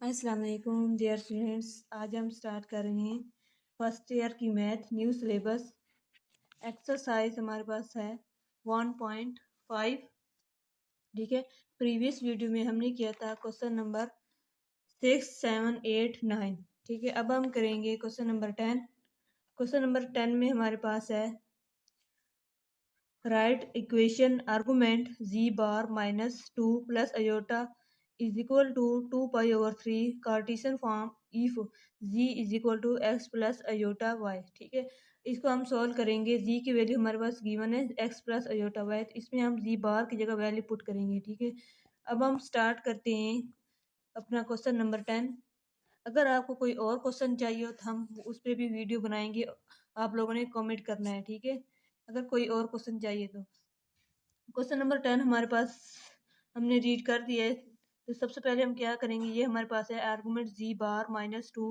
अस्सलाम वालेकुम dear students. आज हम स्टार्ट कर रहे हैं फर्स्ट ईयर की मैथ न्यू सिलेबस। एक्सरसाइज हमारे पास है 1.5। ठीक है, प्रीवियस वीडियो में हमने किया था क्वेश्चन नंबर 6, 7, 8, 9। ठीक है, अब हम करेंगे क्वेश्चन नंबर 10। क्वेश्चन नंबर 10 में हमारे पास है right equation argument z bar minus 2 plus iota is equal to 2 pi cartesian form if z is equal to x plus iota y. ठीक है, इसको हम सॉल्व करेंगे। z की वैल्यू हमारे पास गिवन है x प्लस अयोटा वाई, तो इसमें हम z बार की जगह वैल्यू पुट करेंगे। ठीक है, अब हम स्टार्ट करते हैं अपना क्वेश्चन नंबर 10। अगर आपको कोई और क्वेश्चन चाहिए हो तो हम उस पर भी वीडियो बनाएंगे, आप लोगों ने कमेंट करना है। ठीक है, अगर कोई और क्वेश्चन चाहिए तो क्वेश्चन नंबर 10 हमारे पास हमने रीड कर दिया है। तो सबसे पहले हम क्या करेंगे, ये हमारे पास है argument z bar minus 2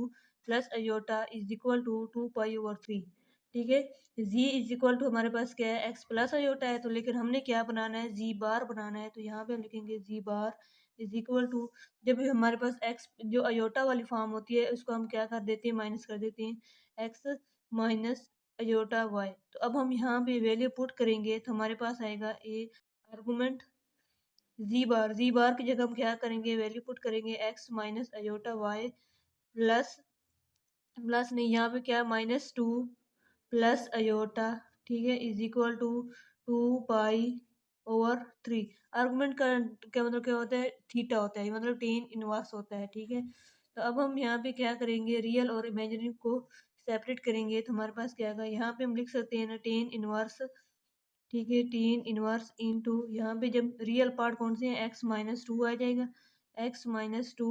plus iota is equal to 2 पाई/3। ठीक है, z इज इक्वल टू हमारे पास क्या है, x प्लस अयोटा है, तो लेकिन हमने क्या बनाना है, z बार बनाना है। तो यहाँ पे हम लिखेंगे z bar is equal to, जब भी हमारे पास x जो अयोटा वाली फॉर्म होती है उसको हम क्या कर देते हैं, माइनस कर देते हैं, x माइनस अयोटा वाई। तो अब हम यहाँ पे वैल्यू पुट करेंगे तो हमारे पास आएगा ए आर्गुमेंट जी बार की जगह हम क्या करेंगे, वैल्यू पुट करेंगे x minus iota y plus plus नहीं, यहाँ पे क्या माइनस 2 प्लस अयोटा। ठीक है, इज इक्वल टू 2 पाई/3। आर्गुमेंट का क्या मतलब क्या होता है, थीटा होता है, मतलब टेन इनवर्स होता है। ठीक है, तो अब हम यहाँ पे क्या करेंगे, रियल और इमेजिनरी को सेपरेट करेंगे। तो हमारे पास क्या आएगा, यहाँ पे हम लिख सकते हैं ना टेन इनवर्स। ठीक है, टेन इनवर्स इंटू यहाँ पे जब रियल पार्ट कौन से हैं, एक्स माइनस 2 आ जाएगा, एक्स माइनस 2।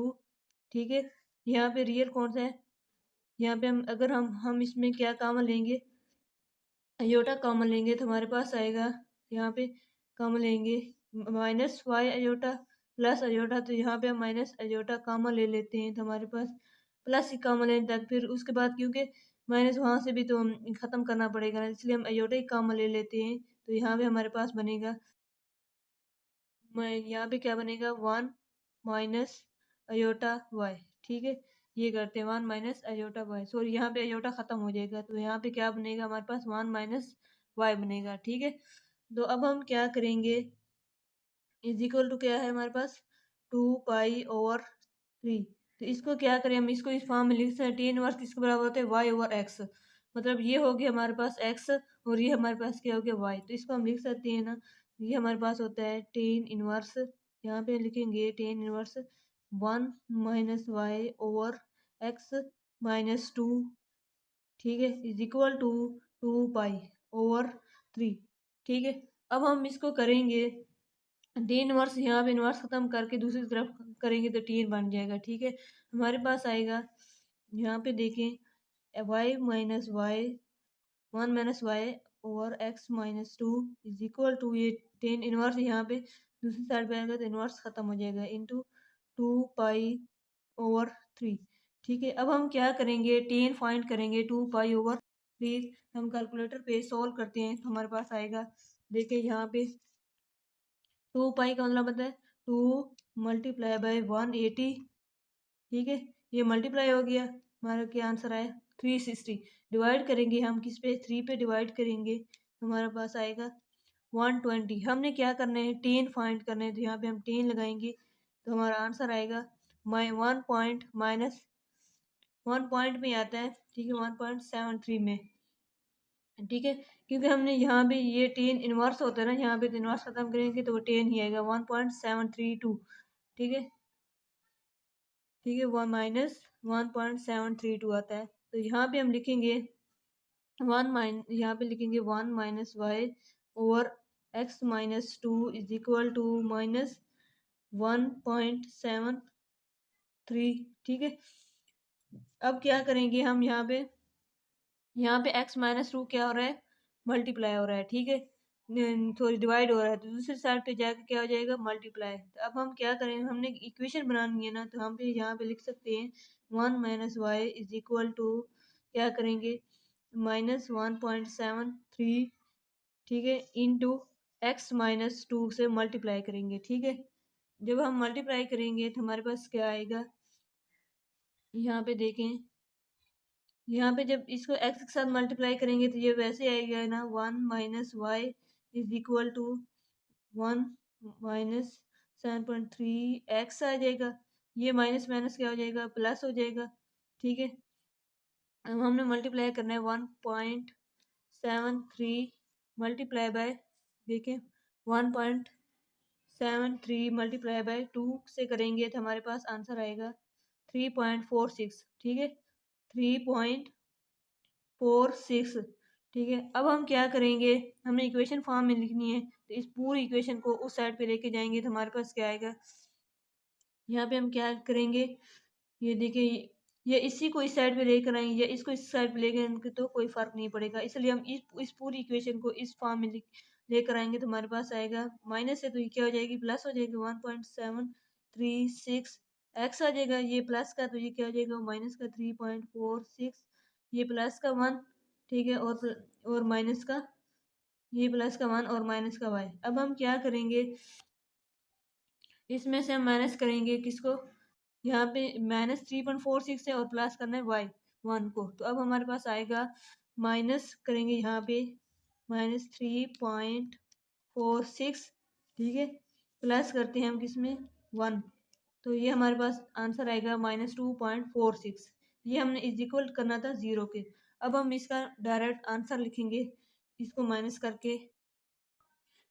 ठीक है, यहाँ पे रियल कौन सा है, यहाँ पे हम अगर हम इसमें क्या कॉमन लेंगे, अयोटा कॉमन लेंगे तो हमारे पास आएगा, यहाँ पे कॉमन लेंगे minus y iota plus iota, तो यहाँ पे हम माइनस अयोटा कॉमन ले लेते हैं तो हमारे पास प्लस ही कॉमन लेने तक, फिर उसके बाद क्योंकि माइनस वहाँ से भी तो हम ख़त्म करना पड़ेगा ना, इसलिए हम अयोटा ही कॉमन ले लेते हैं। तो यहाँ पे हमारे पास बनेगा, यहाँ पे क्या बनेगा, 1 माइनस अयोटा वाई। ठीक है, ये करते हैं 1 माइनस अयोटा वाई, सॉरी यहाँ पे अयोटा खत्म हो जाएगा, तो यहाँ पे क्या बनेगा हमारे पास 1 माइनस वाई बनेगा। ठीक है, तो अब हम क्या करेंगे, इज इक्वल टू क्या है हमारे पास, 2 पाई/3। तो इसको क्या करें, हम इसको इस फॉर्म में लिख सकते हैं, टेन इनवर्स किसके बराबर होता है, वाई ओवर एक्स। मतलब ये हो गया हमारे पास एक्स और ये हमारे पास क्या हो गया, वाई। तो इसको हम लिख सकते हैं ना, ये हमारे पास होता है टेन इनवर्स, यहाँ पे लिखेंगे tan inverse 1 minus y over x minus 2। ठीक है, इज इक्वल टू 2 पाई/3। ठीक है, अब हम इसको करेंगे टेन इनवर्स, यहाँ पे इनवर्स खत्म करके दूसरी तरफ करेंगे तो टेन बन जाएगा। ठीक है, हमारे पास आएगा, यहाँ पे देखें वाई minus y 1 minus y over x minus 2 is equal to, ये टेन इनवर्स यहाँ पे दूसरी साइड पे आएगा तो इनवर्स खत्म हो जाएगा, इंटू 2 पाई/3। ठीक है, अब हम क्या करेंगे, टेन फाइंड करेंगे 2 पाई/3। हम कैलकुलेटर पे सॉल्व करते हैं तो हमारे पास आएगा, देखिए यहाँ पे 2 पाई का मतलब होता है 2 मल्टीप्लाई बाय 180। ठीक है, ये मल्टीप्लाई हो गया, हमारा क्या आंसर आया 360। डिवाइड करेंगे हम किस पे, 3 पे डिवाइड करेंगे तो हमारे पास आएगा 120। हमने क्या करना है, 10 फाइंड करना है, तो यहाँ पे हम 10 लगाएंगे तो हमारा आंसर आएगा 1 पॉइंट माइनस 1 पॉइंट में आता है। ठीक है, 1.73 में। ठीक है, क्योंकि हमने यहाँ पे ये 10 इनवर्स होता है ना, यहाँ पे तो इनवर्स खत्म करेंगे तो वो 10 ही आएगा, 1.732। ठीक है, ठीक है, वन माइनस 1.732 आता है। तो यहाँ पे हम लिखेंगे यहाँ पे लिखेंगे 1 minus y over x minus 2 is equal to minus 1.73। ठीक है, अब क्या करेंगे हम, यहाँ पे x माइनस 2 क्या हो रहा है, मल्टीप्लाई हो रहा है। ठीक है, सॉरी डिवाइड हो रहा है, तो दूसरी साइड पे जाकर क्या हो जाएगा, मल्टीप्लाई। तो अब हम क्या करें, हमने इक्वेशन बनानी है ना, तो हम पे यहाँ पे लिख सकते हैं 1 minus y is equal to, क्या करेंगे, माइनस 1.73। ठीक है, इंटू एक्स माइनस 2 से मल्टीप्लाई करेंगे। ठीक है, जब हम मल्टीप्लाई करेंगे तो हमारे पास क्या आएगा, यहाँ पे देखें, यहाँ पे जब इसको x के साथ मल्टीप्लाई करेंगे तो ये वैसे आएगा ना, 1 minus y is equal to 1 minus 7.3 x आ जाएगा। ये माइनस माइनस क्या हो जाएगा, प्लस हो जाएगा। ठीक है, अब हमने मल्टीप्लाई करना है 1.73 मल्टीप्लाई बाय, देखें 1.73 मल्टीप्लाई बाय 2 से करेंगे तो हमारे पास आंसर आएगा 3.46। ठीक है, 3.46। ठीक है, अब हम क्या करेंगे, हमें इक्वेशन फॉर्म में लिखनी है तो इस पूरी इक्वेशन को उस साइड पे लेके जाएंगे तो हमारे पास क्या आएगा, यहाँ पे हम क्या करेंगे, ये देखिए ये इसी को इस साइड पे लेकर आएंगे या इसको इस साइड पे लेकर आएंगे तो कोई फर्क नहीं पड़ेगा, इसलिए हम इस पूरी इक्वेशन को इस फॉर्म में लेकर आएंगे तो हमारे पास आएगा माइनस है तो ये क्या हो जाएगी, प्लस हो जाएगी 1.736 एक्स आ जाएगा। ये प्लस का तो ये क्या हो जाएगा, माइनस का 3.46, ये प्लस का 1। ठीक है, और माइनस का, ये प्लस का 1 और माइनस का वाई। अब हम क्या करेंगे, इसमें से हम माइनस करेंगे किसको, यहाँ पे -3.46 है और प्लस करना है वाई 1 को, तो अब हमारे पास आएगा, माइनस करेंगे यहाँ पे -3.46। ठीक है, प्लस करते हैं हम किसमें, 1, तो ये हमारे पास आंसर आएगा -2.46। ये हमने इज इक्वल करना था 0 के। अब हम इसका डायरेक्ट आंसर लिखेंगे इसको माइनस करके।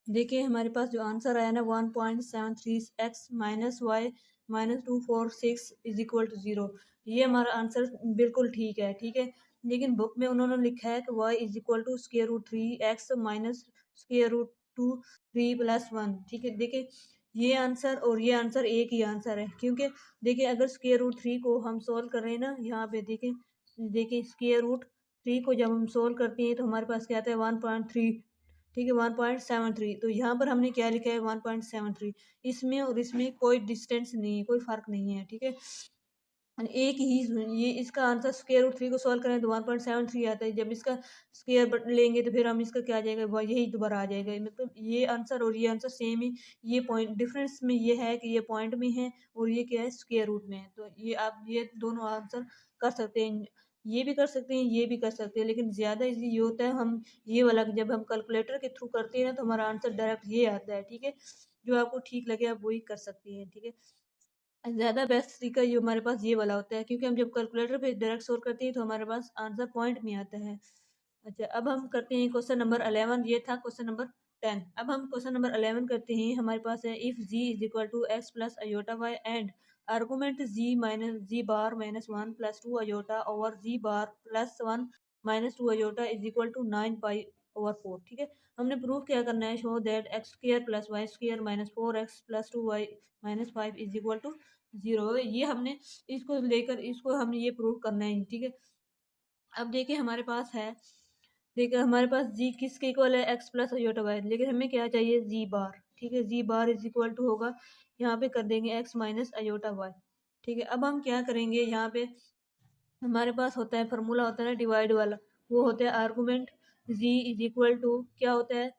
देखिए हमारे पास जो आंसर आया ना 1.73 x minus y minus 246 is equal to 0, ये हमारा आंसर बिल्कुल ठीक है। ठीक है, लेकिन बुक में उन्होंने लिखा है कि y is equal to square root 3x minus square root 2 3 plus 1। ठीक है, देखिए ये आंसर और ये आंसर एक ही आंसर है, क्योंकि देखिए अगर स्क्वायर रूट 3 को हम सोल्व कर रहे हैं ना, यहाँ पे देखें, देखिए स्क्वायर रूट 3 को जब हम सोल्व करते हैं तो हमारे पास क्या आता है 1.3। ठीक है, 1.73, तो यहाँ पर हमने क्या लिखा है 1.73, इसमें और इसमें कोई डिस्टेंस नहीं है, कोई फर्क नहीं है। ठीक है, एक ही, ये इसका आंसर स्क्वायर रूट 3 को सॉल्व करें तो 1.73 आता है, जब इसका स्क्वायर लेंगे तो फिर हम इसका क्या आ जाएगा, यही दोबारा आ जाएगा। मतलब ये आंसर और ये आंसर सेम ही, ये पॉइंट डिफरेंस में ये है कि ये पॉइंट में है और ये क्या है, स्क्वायर रूट में है। तो ये आप ये दोनों आंसर कर सकते हैं, ये भी कर सकते हैं, ये भी कर सकते हैं, लेकिन ज़्यादा इजी ये होता है हम ये वाला जब हम कैलकुलेटर के थ्रू करते हैं ना तो हमारा आंसर डायरेक्ट ये आता है। ठीक है, जो आपको ठीक लगे आप वही कर सकती हैं। ठीक है, ज़्यादा बेस्ट तरीका ये हमारे पास ये वाला होता है, क्योंकि हम जब कैलकुलेटर पे डायरेक्ट सोल्व करते हैं तो हमारे पास आंसर पॉइंट में आता है। अच्छा, अब हम करते हैं क्वेश्चन नंबर 11, ये था क्वेश्चन नंबर 10। अब हम क्वेश्चन नंबर 11 करते हैं। हमारे पास है if g is equal to x plus iota y and argument g minus g bar minus 1 plus 2 iota over g bar plus 1 minus 2 iota is equal to 9 pi over 4। ठीक है, हमने proof क्या करना है, show that x square plus y square minus 4x plus 2y minus 5 is equal to 0। ये हमने इसको लेकर इसको हमने ये प्रूव करना है। ठीक है, अब देखिए हमारे पास है, देखिए हमारे पास जी किसके इक्वल है, एक्स प्लस अयोटा वाई, लेकिन हमें क्या चाहिए, जी बार। ठीक है, जी बार इज इक्वल टू होगा, यहाँ पे कर देंगे एक्स माइनस अयोटा वाई। ठीक है, अब हम क्या करेंगे, यहाँ पे हमारे पास होता है फार्मूला होता है ना डिवाइड वाला, वो होता है argument g is equal to क्या होता है,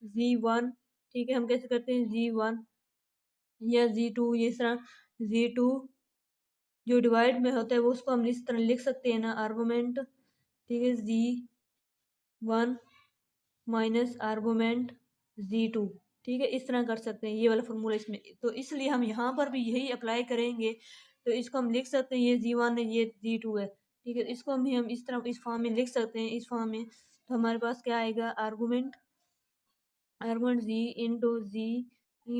जी 1। ठीक है, हम कैसे करते हैं, जी 1 या जी 2, इस तरह जी 2 जो डिवाइड में होता है वो उसको हम इस तरह लिख सकते हैं ना, आर्गूमेंट। ठीक है, जी 1 माइनस आर्गूमेंट जी 2। ठीक है, इस तरह कर सकते हैं, ये वाला फॉर्मूला इसमें, तो इसलिए हम यहाँ पर भी यही अप्लाई करेंगे। तो इसको हम लिख सकते हैं, ये जी 1 है, ये जी 2 है। ठीक है, इसको हम इस तरह इस फॉर्म में लिख सकते हैं, इस फॉर्म में। तो हमारे पास क्या आएगा, आर्गूमेंट जी इंटू जी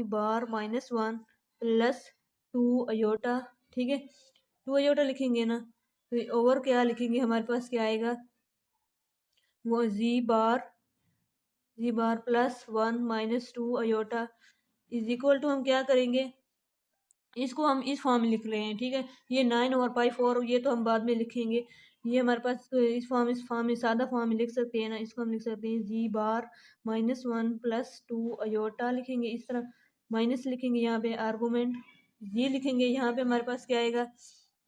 बार माइनस 1 प्लस 2 अयोटा। ठीक है, 2 अयोटा लिखेंगे ना, तो ओवर क्या लिखेंगे, हमारे पास क्या आएगा, वो z bar plus 1 minus 2 iota is equal to, हम क्या करेंगे, इसको हम इस फॉर्म में लिख रहे हैं। ठीक है, ये 9/4 ये तो हम बाद में लिखेंगे, ये हमारे पास इस फॉर्म में सादा फॉर्म में लिख सकते हैं ना, इसको हम लिख सकते हैं जी बार -1 प्लस 2 अयोटा लिखेंगे, इस तरह माइनस लिखेंगे, यहाँ पे आर्गूमेंट जी लिखेंगे, यहाँ पे हमारे पास क्या आएगा,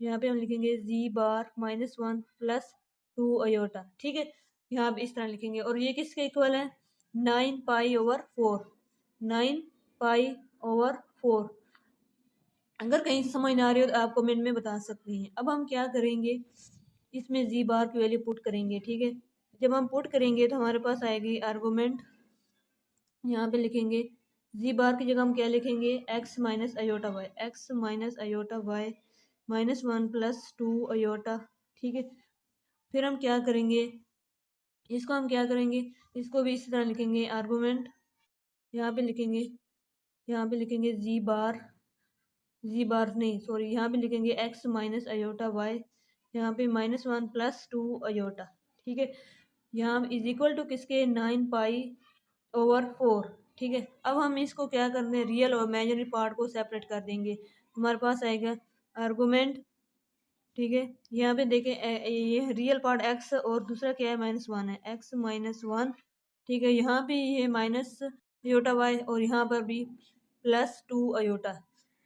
यहाँ पे हम लिखेंगे जी बार -1 प्लस 2 अयोटा। ठीक है, यहाँ पे इस तरह लिखेंगे, और ये किसके इक्वल है, 9 पाई ओवर 4, 9 पाई ओवर 4। अगर कहीं से समझ ना आ रही हो तो आप कमेंट में बता सकते हैं। अब हम क्या करेंगे, इसमें जी बार की वैल्यू पुट करेंगे, ठीक है। जब हम पुट करेंगे तो हमारे पास आएगी आर्गूमेंट, यहाँ पे लिखेंगे जी बार की जगह हम क्या लिखेंगे, x minus iota y, x minus iota y minus 1 plus 2 iota, ठीक है। फिर हम क्या करेंगे, इसको हम क्या करेंगे, इसको भी इसी तरह लिखेंगे आर्गूमेंट, यहाँ पे लिखेंगे, यहाँ पे लिखेंगे जी बार नहीं सॉरी, यहाँ पे लिखेंगे एक्स माइनस अयोटा वाई, यहाँ पे माइनस 1 प्लस 2 अयोटा, ठीक है। यहाँ इज इक्वल टू किसके, 9 पाई/4, ठीक है। अब हम इसको क्या करते हैं, रियल और इमेजिनरी पार्ट को सेपरेट कर देंगे। हमारे पास आएगा आर्गूमेंट, ठीक है। यहाँ पे देखें ये रियल पार्ट एक्स और दूसरा क्या है, -1 है, एक्स -1, ठीक है। यहाँ पे ये माइनस अयोटा वाई और यहाँ पर भी +2 अयोटा।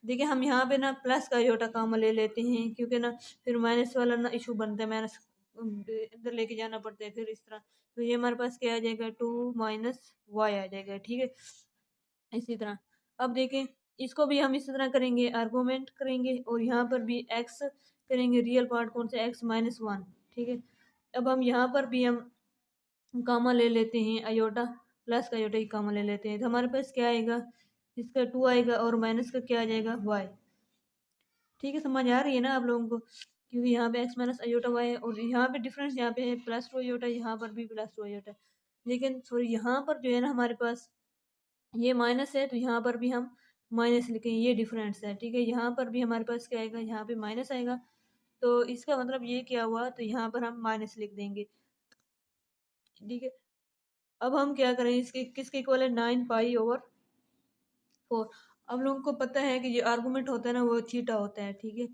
देखिए हम यहाँ पे ना प्लस का अयोटा कॉमन ले लेते हैं, क्योंकि ना फिर माइनस वाला ना इशू बनता है, माइनस इधर लेके जाना पड़ता है, फिर इस तरह। तो ये हमारे पास क्या आ जाएगा, 2 माइनस वाई आ जाएगा, ठीक है। इसी तरह अब देखें, इसको भी हम इसी तरह करेंगे, आर्गूमेंट करेंगे और यहाँ पर भी एक्स करेंगे, रियल पार्ट कौन सा, एक्स -1, ठीक है। अब हम यहाँ पर भी हम कामा ले लेते हैं, अयोटा प्लस का अयोटा ही कामा ले लेते हैं, तो हमारे पास क्या आएगा, इसका 2 आएगा और माइनस का क्या आ जाएगा, वाई, ठीक है। समझ आ रही है ना आप लोगों को, क्योंकि यहाँ पे एक्स माइनस अयोटा वाई है और यहाँ पे डिफरेंस यहाँ पे है +2 अयोटा, यहाँ पर भी +2 अयोटा, लेकिन सॉरी यहाँ पर जो है ना हमारे पास ये माइनस है, तो यहाँ पर भी हम माइनस लिखेंगे, ये डिफरेंस है, ठीक है। यहाँ पर भी हमारे पास क्या आएगा, यहाँ पे माइनस आएगा, तो इसका मतलब ये क्या हुआ, तो यहाँ पर हम माइनस लिख देंगे, ठीक है। अब हम क्या करें, इसके किसके इक्वल है, 9 पाई/4। अब लोगों को पता है कि ये आर्गूमेंट होता है ना वो थीटा होता है, ठीक है।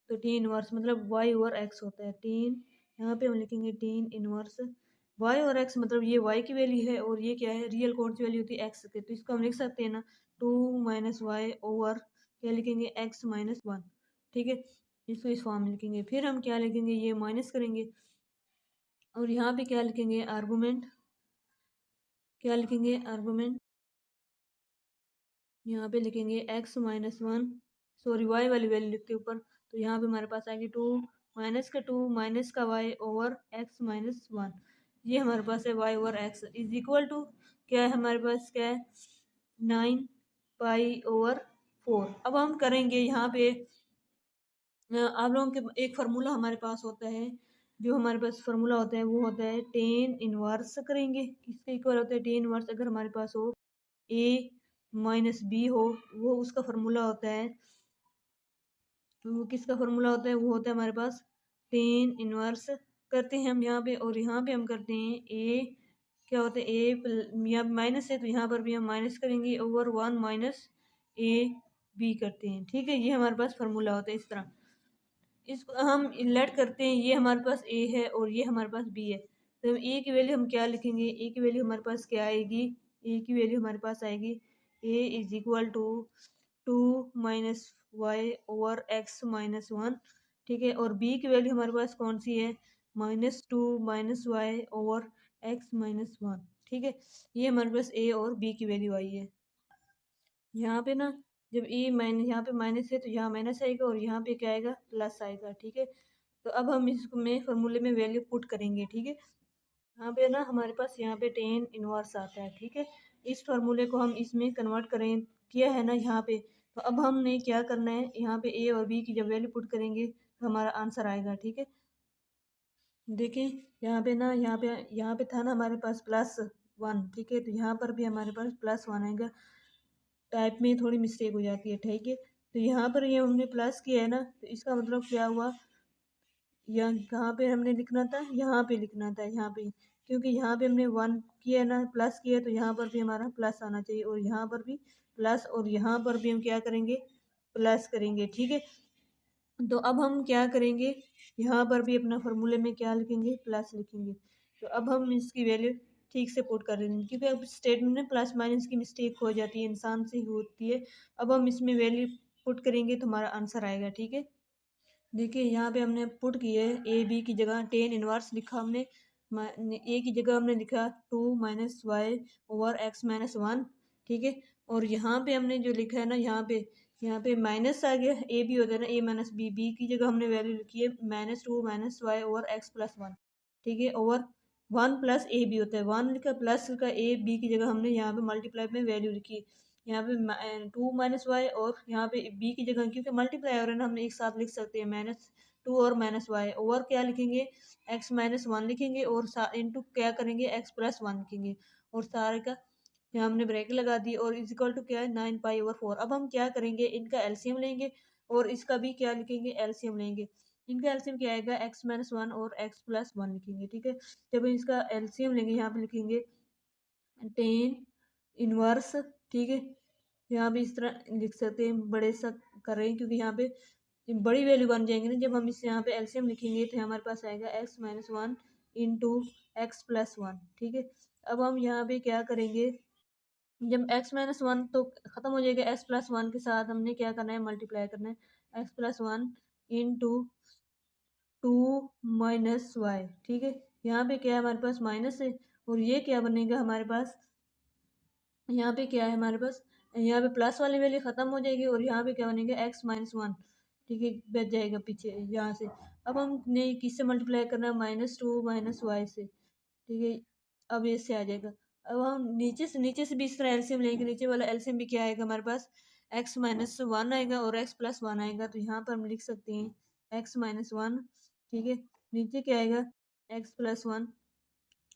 तो टेन इनवर्स मतलब y/x होता है, टेन, यहाँ पे हम लिखेंगे टेन इनवर्स y/x, मतलब ये y की वैल्यू है और ये क्या है, रियल कौन सी वैल्यू होती है, x की। तो इसको हम लिख सकते हैं ना 2 माइनस वाई ओवर क्या लिखेंगे, x-1, ठीक है। इसको इस फॉर्म में लिखेंगे, फिर हम क्या लिखेंगे, ये माइनस करेंगे और यहाँ पे क्या लिखेंगे, आर्गूमेंट, क्या लिखेंगे, आर्गूमेंट, यहाँ पे लिखेंगे x-1, सॉरी y वाली वैल्यू लिखते ऊपर, तो यहाँ पे हमारे पास आएगी 2 माइनस का 2 माइनस का y ओवर x-1, ये हमारे पास है y/x इज इक्वल टू क्या है, हमारे पास क्या है, 9 पाई/4। अब हम करेंगे यहाँ पे आप लोगों के एक फार्मूला हमारे पास होता है, जो हमारे पास फार्मूला होता है वो होता है टेन इनवर्स, करेंगे किसके इक्वल होता है, टेन इनवर्स अगर हमारे पास हो a माइनस बी हो, वो उसका फार्मूला होता है, वो किसका फार्मूला होता है, वो होता है हमारे पास टेन इनवर्स, करते हैं हम यहाँ पे और यहाँ पे हम करते हैं a, क्या होता है a, यहाँ माइनस है तो यहाँ पर भी हम माइनस करेंगे ओवर 1 माइनस a b करते हैं, ठीक है। ये हमारे पास फार्मूला होता है इस तरह। इसको हम लेट करते हैं, ये हमारे पास a है और ये हमारे पास b है, तो a की वैल्यू हम क्या लिखेंगे, a की वैल्यू हमारे पास क्या आएगी, a की वैल्यू हमारे पास आएगी a is equal to 2 minus y over x-1, ठीक है। और b की वैल्यू हमारे पास कौन सी है, -2 माइनस वाई ओवर x-1, ठीक है। ये हमारे पास a और b की वैल्यू आई है। यहाँ पे ना जब ए माइनस, यहाँ पे माइनस है तो यहाँ माइनस आएगा और यहाँ पे क्या आएगा, प्लस आएगा, ठीक है। तो अब हम इसमें फार्मूले में वैल्यू पुट करेंगे, ठीक है। यहाँ पे ना हमारे पास यहाँ पे टेन इनवर्स आता है, ठीक है। इस फार्मूले को हम इसमें कन्वर्ट करें, किया है ना यहाँ पे, तो अब हमने क्या करना है, यहाँ पे ए और बी की जब वैल्यू पुट करेंगे तो हमारा आंसर आएगा, ठीक है। देखिए यहाँ पे ना, यहाँ पे था ना हमारे पास +1, ठीक है। तो यहाँ पर भी हमारे पास +1 आएगा, टाइप में थोड़ी मिस्टेक हो जाती है, ठीक है। तो यहाँ पर ये हमने प्लस किया है ना, तो इसका मतलब क्या हुआ, यहाँ कहाँ पे हमने लिखना था, यहाँ पे लिखना था, यहाँ पे, क्योंकि यहाँ पे हमने 1 किया ना, प्लस किया, तो यहाँ पर भी हमारा प्लस आना चाहिए और यहाँ पर भी प्लस और यहाँ पर भी हम क्या करेंगे, प्लस करेंगे, ठीक है। तो अब हम क्या करेंगे, यहाँ पर भी अपना फार्मूले में क्या लिखेंगे, प्लस लिखेंगे। तो अब हम इसकी वैल्यू ठीक से पुट कर देंगे, क्योंकि अब स्टेटमेंट में प्लस माइनस की मिस्टेक हो जाती है, इंसान से होती है। अब हम इसमें वैल्यू पुट करेंगे तो हमारा आंसर आएगा, ठीक है। देखिए यहाँ पे हमने पुट किए ए बी की जगह टेन इनवर्स लिखा हमने, ए की जगह हमने लिखा 2 माइनस वाई ओवर x-1, ठीक है। और यहाँ पे हमने जो लिखा है ना, यहाँ पे यहाँ पे माइनस आ गया, ए बी होता है ना, ए माइनस बी, बी की जगह हमने वैल्यू लिखी है -2 माइनस वाई ओवर x+1, ठीक है, ओवर 1 प्लस ए बी होता है, 1 का प्लस का ए बी की जगह हमने यहाँ पे मल्टीप्लाई में वैल्यू लिखी, यहाँ पे 2 माइनस वाई, और यहाँ पे बी की जगह क्योंकि मल्टीप्लाई हो रहा है ना, हम एक साथ लिख सकते हैं -2 और -y, ओवर क्या लिखेंगे x-1 लिखेंगे, और इंटू क्या करेंगे x+1 लिखेंगे, और सारे का यहाँ हमने ब्रेक लगा दी, और इज इक्वल टू क्या है 9 पाई/4। अब हम क्या करेंगे, इनका एलसीएम लेंगे और इसका भी क्या लिखेंगे, एलसीएम लेंगे। इनका एलसीएम क्या आएगा x-1 और x+1 लिखेंगे, ठीक है। जब इसका एलसीएम लेंगे यहाँ पे लिखेंगे 10 इनवर्स, ठीक है, यहाँ भी इस तरह लिख सकते हैं, बड़े सा कर रहे हैं क्योंकि यहाँ पे बड़ी वैल्यू बन जाएंगे ना, जब हम इस यहाँ पे एलसीएम लिखेंगे तो हमारे पास आएगा x-1 इंटू x+1, ठीक है। अब हम यहाँ पे क्या करेंगे, जब x-1 तो खत्म हो जाएगा, x+1 के साथ हमने क्या करना है, मल्टीप्लाई करना है x+1 इंटू 2 माइनस वाई, ठीक है। यहाँ पे क्या है हमारे पास माइनस है, और ये क्या बनेगा हमारे पास, यहाँ पे क्या है हमारे पास, यहाँ पे प्लस वाली वैल्यू खत्म हो जाएगी, और यहाँ पे क्या बनेगा x-1, ठीक है, बच जाएगा पीछे यहाँ से। अब हमने किससे मल्टीप्लाई करना है, -2 माइनस वाई से, ठीक है, अब ये से आ जाएगा। अब हम नीचे से भी इस तरह एलसीएम लेंगे, नीचे वाला एलसीएम भी क्या आएगा हमारे पास, x-1 आएगा और x+1 आएगा, तो यहाँ पर हम लिख सकते हैं x-1, ठीक है, नीचे क्या आएगा x+1,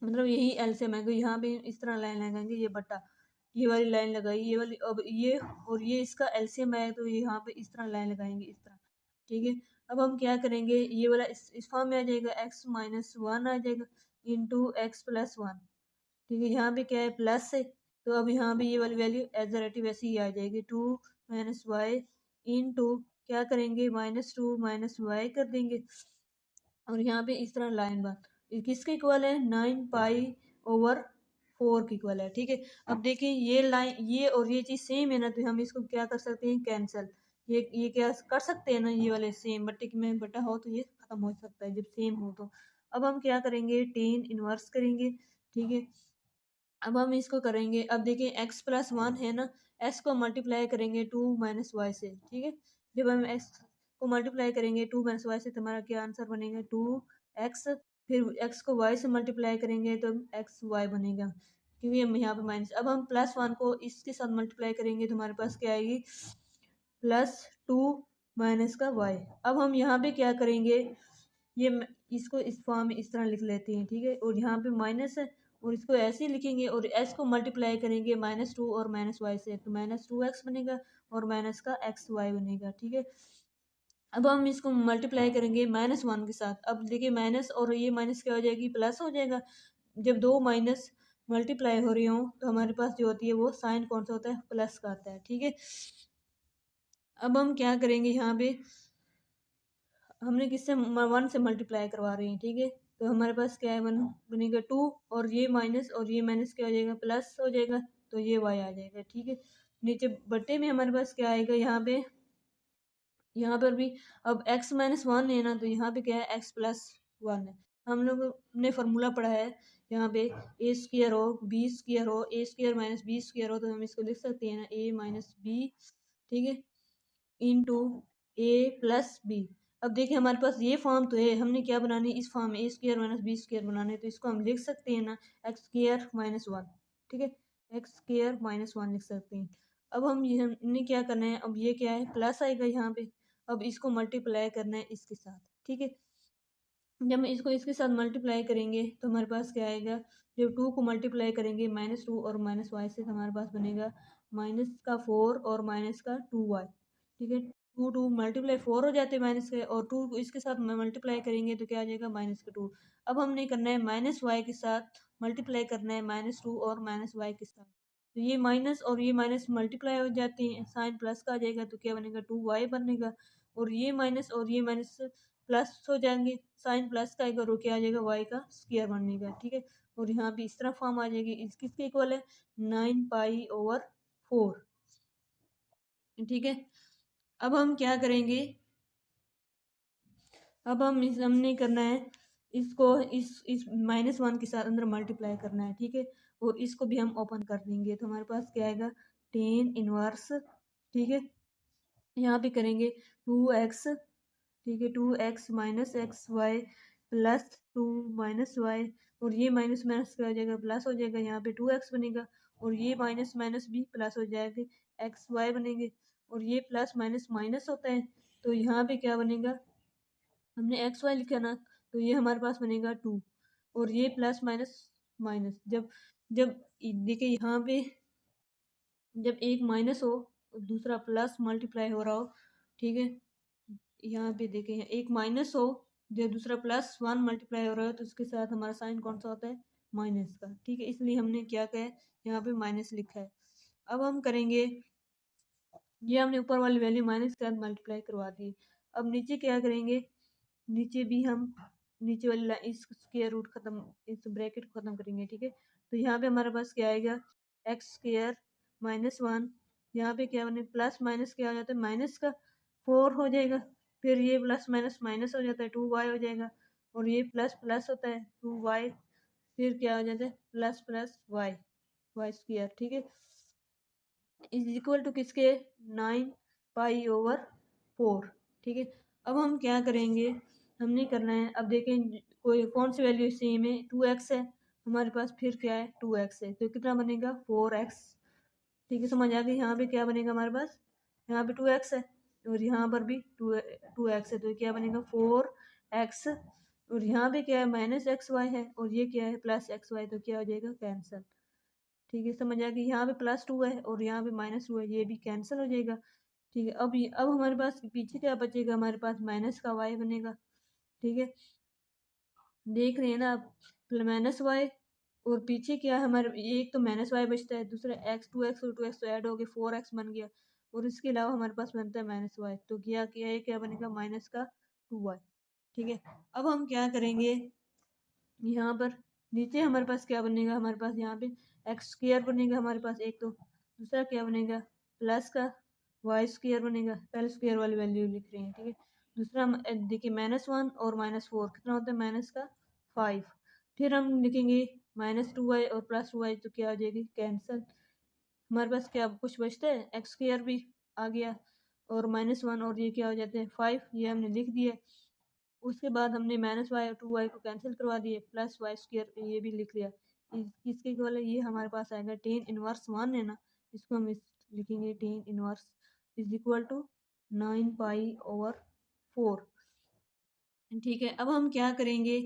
मतलब यही एलसीएम आएगा। यहाँ पे इस तरह लाइन लगाएंगे, ये बटा ये वाली लाइन लगाई, ये वाली, अब ये और ये इसका एलसीएम आएगा, तो यहाँ पे इस तरह लाइन लगाएंगे, इस तरह, ठीक है। अब हम क्या करेंगे, ये वाला इस फॉर्म में आ जाएगा, x-1 आ जाएगा इंटू x+1, ठीक है, यहाँ पे क्या है प्लस है, तो अब यहाँ पे ये वाली वैल्यू एज वैसे ही आ जाएगी, 2 माइनस वाई इंटू क्या करेंगे, -2 माइनस वाई कर देंगे, और यहाँ पे इस तरह लाइन बार किसके इक्वल है, 9 पाई/4 के इक्वल है, ठीक है। अब देखिए ये लाइन, ये और ये चीज सेम है ना, तो हम इसको क्या कर सकते हैं, कैंसिल, ये क्या कर सकते हैं ना, ये वाले सेम बटे में बटा हो तो ये खत्म हो सकता है जब सेम हो तो। अब हम क्या करेंगे, 10 इनवर्स करेंगे, ठीक है। अब हम इसको करेंगे, अब देखिए x+1 है ना, s को मल्टीप्लाई करेंगे 2 माइनस वाई से, ठीक है। जब हम x को मल्टीप्लाई करेंगे 2 माइनस वाई से, तो हमारा क्या आंसर बनेगा 2x, फिर x को y से मल्टीप्लाई करेंगे तो xy बनेगा, क्योंकि हम यहाँ पे माइनस, अब हम +1 को इसके साथ मल्टीप्लाई करेंगे तो हमारे पास क्या आएगी, +2 माइनस का y। अब हम यहाँ पे क्या करेंगे, ये इसको इस फॉर्म में इस तरह लिख लेते हैं, ठीक है, और यहाँ पे माइनस है, और इसको ऐसे ही लिखेंगे, और s को मल्टीप्लाई करेंगे -2 और -y से, तो -2x बनेगा और माइनस का xy बनेगा, ठीक है। अब हम इसको मल्टीप्लाई करेंगे -1 के साथ, अब देखिए माइनस और ये माइनस क्या हो जाएगी, प्लस हो जाएगा। जब दो माइनस मल्टीप्लाई हो रही हो तो हमारे पास जो होती है वो साइन कौन सा होता है, प्लस का आता है, ठीक है। अब हम क्या करेंगे, यहाँ पे हमने किससे 1 से मल्टीप्लाई करवा रहे हैं, ठीक है, तो हमारे पास क्या है, बनेगा 2, और ये माइनस क्या हो जाएगा, प्लस हो जाएगा, तो ये y आ जाएगा, ठीक है। नीचे बट्टे में हमारे पास क्या आएगा, यहाँ पर भी अब x-1 है ना, तो यहाँ पे क्या है x+1 है। हम लोग ने फॉर्मूला पढ़ा है, यहाँ पे a स्क्र हो b स्क्र हो, a square minus b square हो, तो हम इसको लिख सकते हैं ना a माइनस b, ठीक है, इंटू ए प्लस बी। अब देखिए हमारे पास ये फॉर्म तो है, हमने क्या बनानी है, इस फॉर्म में ए स्क्र माइनस बी स्क्र बनाना है, तो इसको हम लिख सकते हैं ना x² - 1, ठीक है, x² - 1 लिख सकते हैं। अब हमने क्या करना है, अब ये क्या है, प्लस आएगा यहाँ पे, अब इसको मल्टीप्लाई करना है इसके साथ, ठीक है। जब हम इसको इसके साथ मल्टीप्लाई करेंगे तो हमारे पास क्या आएगा, जब 2 को मल्टीप्लाई करेंगे -2 और -y से, तो हमारे पास बनेगा -4 और -2y, ठीक है। 2 मल्टीप्लाई 4 हो जाते हैं माइनस के, और 2 को इसके साथ मल्टीप्लाई करेंगे तो क्या आ जाएगा -2। अब हमने करना है -y के साथ मल्टीप्लाई करना है -2 और -y के साथ, तो ये माइनस और ये माइनस मल्टीप्लाई हो जाते हैं, साइन प्लस का आ जाएगा, तो क्या बनेगा 2y बनेगा, और ये माइनस और ये माइनस प्लस हो जाएंगे, साइन प्लस का आएगा, और क्या आ जाएगा y का स्क्वायर बनेगा, ठीक है। और यहाँ भी इस तरह फॉर्म आ जाएगी, इस किसके इक्वल है, 9 पाई/4, ठीक है। अब हम क्या करेंगे, अब हमने करना है इसको इस -1 के साथ अंदर मल्टीप्लाई करना है, ठीक है, और इसको भी हम ओपन कर देंगे, तो हमारे पास क्या आएगा 10 इनवर्स, ठीक है, यहाँ पे करेंगे 2x, ठीक है, 2x minus x y plus 2 minus y, और ये माइनस माइनस क्या हो जाएगा, प्लस हो जाएगा, यहाँ पे 2x बनेगा, और ये माइनस माइनस भी प्लस हो जाएगा, एक्स वाई बनेंगे, और ये प्लस माइनस माइनस होता है, तो यहाँ पे क्या बनेगा, हमने एक्स वाई लिखा ना, तो ये हमारे पास बनेगा 2, और ये प्लस माइनस माइनस, जब जब देखिए यहाँ पे जब एक माइनस हो और दूसरा प्लस मल्टीप्लाई हो रहा हो, ठीक है, यहाँ पे देखें एक माइनस हो जब दूसरा प्लस 1 मल्टीप्लाई हो रहा है, तो उसके साथ हमारा साइन कौन सा होता है, माइनस का, ठीक है, इसलिए हमने क्या किया है, यहाँ पे माइनस लिखा है। अब हम करेंगे, ये हमने ऊपर वाली वैल्यू माइनस के साथ मल्टीप्लाई करवा दी। अब नीचे क्या करेंगे, नीचे भी हम नीचे वाली इस स्क्वायर रूट खत्म, इस ब्रैकेट को खत्म करेंगे, ठीक है, तो यहाँ पे हमारे पास क्या आएगा, एक्स स्क्वायर माइनस 1, यहाँ पे क्या बने, प्लस माइनस क्या हो जाता है, माइनस का 4 हो जाएगा, फिर ये प्लस माइनस माइनस हो जाता है, 2y हो जाएगा, और ये प्लस प्लस होता है 2y, फिर क्या हो जाता है, प्लस प्लस वाई स्क्वायर, ठीक है, इज इक्वल टू किसके, 9 पाई/4, ठीक है। अब हम क्या करेंगे, हमने करना है, अब देखें कोई कौन सी वैल्यू सेम है, 2x है हमारे पास, फिर क्या है 2x है, तो कितना बनेगा 4x, ठीक है, समझ आ गई, यहाँ पे क्या बनेगा हमारे पास, यहाँ पे 2x है, और यहाँ पर भी 2x है, तो क्या बनेगा 4x, और यहाँ पे क्या है माइनस एक्स वाई है, और ये क्या है प्लस एक्स वाई, तो क्या हो जाएगा कैंसल, ठीक है, समझ आ गई, यहाँ पे +2 है और यहाँ पे -2 है, ये भी कैंसिल हो जाएगा, ठीक है। अब हमारे पास पीछे क्या बचेगा, हमारे पास माइनस का y बनेगा, ठीक है, देख रहे हैं ना आप, -y, और पीछे क्या है हमारे, एक तो -y बचता है, दूसरा x 2x और 2x तो ऐड हो गए 4x बन गया, और इसके अलावा हमारे पास बनता है -y, तो क्या किया है, क्या बनेगा माइनस का 2y, ठीक है। अब हम क्या करेंगे, यहाँ पर नीचे हमारे पास क्या बनेगा, हमारे पास यहाँ पे एक्स स्क्वायर बनेगा हमारे पास एक, तो दूसरा क्या बनेगा, प्लस का वाई स्क्वायर बनेगा, पहले स्क्वायर वाली वैल्यू लिख रहे हैं, ठीक है, दूसरा देखिए -1 और -4 कितना होता है, माइनस का 5, फिर हम लिखेंगे -2y और +2y, तो क्या हो जाएगी कैंसल, हमारे पास क्या कुछ बचता है, एक्स स्क्वायर भी आ गया, और -1 और ये क्या हो जाते हैं 5, ये हमने लिख दिया, उसके बाद हमने -y और 2y को कैंसिल करवा दिए, प्लस वाई स्क्वायर ये भी लिख लिया, किसके इक्वल है, ये हमारे पास आएगा tan इनवर्स 1 है ना, इसको हम लिखेंगे tan inverse is equal to 9 पाई/4, ठीक है। अब हम क्या करेंगे,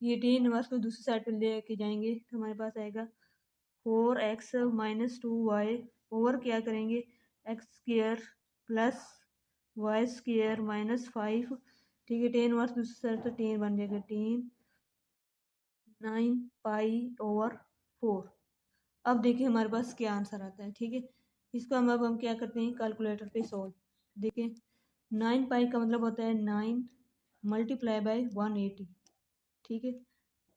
ये tan इनवर्स को दूसरी साइड पे लेके जाएंगे, तो हमारे पास आएगा 4x माइनस 2y ओवर क्या करेंगे, x square plus y square -5, ठीक है, tan इनवर्स दूसरी साइड तो tan बन जाएगा, tan 9 पाई/4, अब देखिए हमारे पास क्या आंसर आता है, ठीक है, इसको अब हम क्या करते हैं, कैलकुलेटर पे सॉल्व, देखें 9 पाई का मतलब होता है 9 मल्टीप्लाई बाय 180, ठीक है,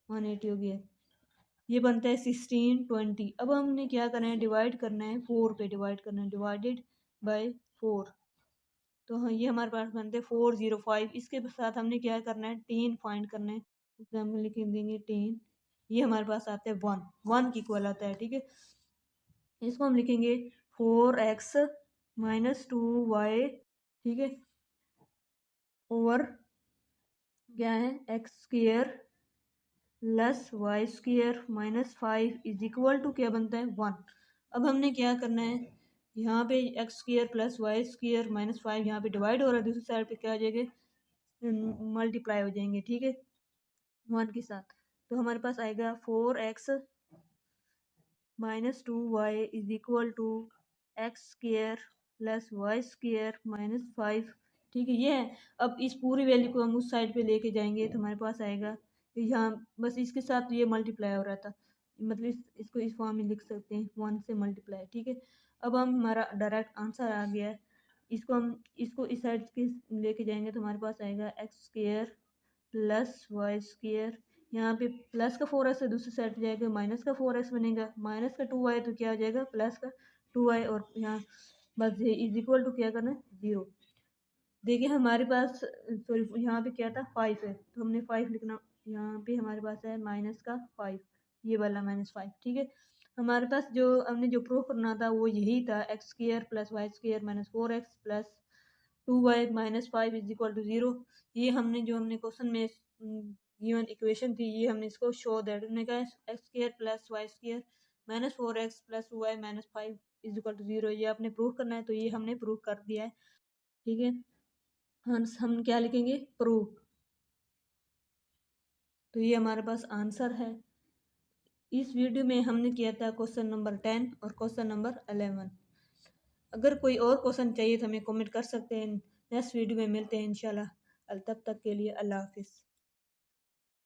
180 हो गया, ये बनता है 1620, अब हमने क्या करना है, डिवाइड करना है 4 पे, डिवाइड करना है, डिवाइडेड बाय 4, तो हाँ ये हमारे पास बनते हैं 405, इसके साथ हमने क्या करना है, 10 फाइंड करना है, तो हम लिख देंगे 10, ये हमारे पास आता है 1 की इक्वल आता है, ठीक है, इसको हम लिखेंगे 4x माइनस 2y, ठीक है, ओवर क्या है x square plus y square -5 is equal to क्या बनता है 1, अब हमने क्या करना है, यहाँ पे x square plus y square -5 यहाँ पे डिवाइड हो रहा है, दूसरी साइड पे क्या आ जाएगा, मल्टीप्लाई हो जाएंगे, ठीक है, 1 के साथ, तो हमारे पास आएगा 4x -2y is equal to x square plus y square -5, ठीक है, ये है। अब इस पूरी वैल्यू को हम उस साइड पे लेके जाएंगे, तो हमारे पास आएगा, यहाँ बस इसके साथ ये मल्टीप्लाई हो रहा था, मतलब इसको इस फॉर्म में लिख सकते हैं 1 से मल्टीप्लाई, ठीक है। अब हम हमारा डायरेक्ट आंसर आ गया है, इसको इस साइड के लेके जाएंगे, तो हमारे पास आएगा x square plus y square, यहाँ पे प्लस का 4x है, दूसरी साइड पे जाएगा माइनस का 4x बनेगा, माइनस का 2y तो क्या हो जाएगा प्लस का 2y, और यहाँ बस इज इक्वल टू क्या करना है 0, देखिए हमारे पास सॉरी यहाँ पे क्या था 5 है, तो हमने 5 लिखना, यहाँ पे हमारे पास है माइनस का 5, ये वाला -5, ठीक है, हमारे पास जो हमने जो प्रूफ करना था वो यही था, x square plus y square -4x plus 2y-5 is equal to 0। ये हमने क्वेश्चन में गिवन इक्वेशन थी, ये हमने इसको शो दैट हमने कहा x square plus y square minus 4x plus 2y minus 5 is equal to 0। ये आपने प्रूव करना है, तो ये हमने प्रूव कर दिया है। ठीक है, हम क्या लिखेंगे, प्रूव। तो ये हमारे पास आंसर है। इस वीडियो में हमने किया था क्वेश्चन नंबर 10 और क्वेश्चन नंबर 11। अगर कोई और क्वेश्चन चाहिए तो हमें कमेंट कर सकते हैं। नेक्स्ट वीडियो में मिलते हैं इंशाल्लाह। तब तक के लिए अल्लाह हाफिज़।